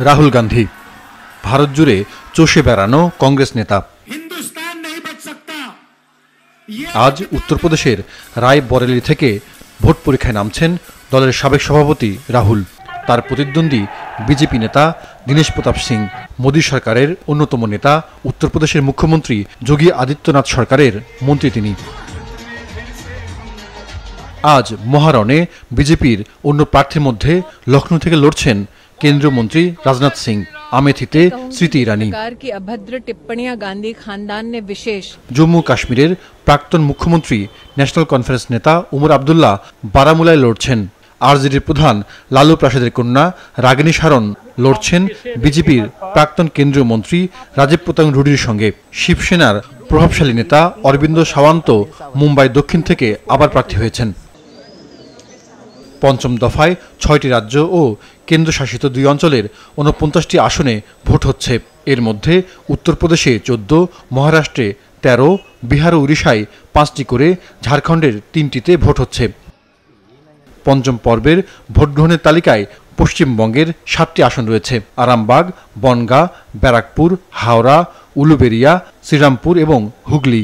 রাহুল গান্ধী। ভারত জুড়ে চষে বেড়ানো কংগ্রেস নেতা। আজ উত্তরপ্রদেশের রায় বরেলি থেকে ভোট পরীক্ষায় নামছেন দলের সাবেক সভাপতি রাহুল। তার প্রতিদ্বন্দ্বী বিজেপি নেতা দীনেশ প্রতাপ সিং, মোদী সরকারের অন্যতম নেতা, উত্তরপ্রদেশের মুখ্যমন্ত্রী যোগী আদিত্যনাথ সরকারের মন্ত্রী তিনি। আজ মহারণে বিজেপির অন্য প্রার্থীর মধ্যে লখনৌ থেকে লড়ছেন কেন্দ্রীয় মন্ত্রী রাজনাথ সিং, আমেথিতে স্মৃতি ইরানি। জম্মু কাশ্মীরের প্রাক্তন মুখ্যমন্ত্রী ন্যাশনাল কনফারেন্স নেতা উমর আবদুল্লাহ বারামুলায় লড়ছেন। আরজেডির প্রধান লালু প্রসাদের কন্যা রাগিনী শারন লড়ছেন বিজেপির প্রাক্তন কেন্দ্রীয় মন্ত্রী রাজীব প্রতাপ রুডির সঙ্গে। শিবসেনার প্রভাবশালী নেতা অরবিন্দ সাওয়ান্ত মুম্বাই দক্ষিণ থেকে আবার প্রার্থী হয়েছেন। পঞ্চম দফায় ৬টি রাজ্য ও কেন্দ্রশাসিত ২ অঞ্চলের ৪৯টি আসনে ভোট হচ্ছে। এর মধ্যে উত্তরপ্রদেশে ১৪, মহারাষ্ট্রে ১৩, বিহার ও উড়িষ্যায় ৫টি করে, ঝাড়খণ্ডের ৩টিতে ভোট হচ্ছে। পঞ্চম পর্বের ভোটগ্রহণের তালিকায় পশ্চিমবঙ্গের ৭টি আসন রয়েছে: আরামবাগ, বনগাঁ, ব্যারাকপুর, হাওড়া, উলুবেড়িয়া, শ্রীরামপুর এবং হুগলি।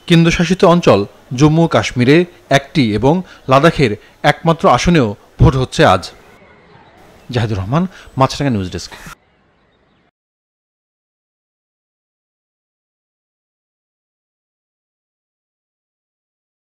কেন্দ্রশাসিত অঞ্চল জম্মু ও কাশ্মীরে ১টি এবং লাদাখের একমাত্র আসনেও ভোট হচ্ছে আজ। জাহিদুর রহমান, মাছরাঙা নিউজ ডেস্ক।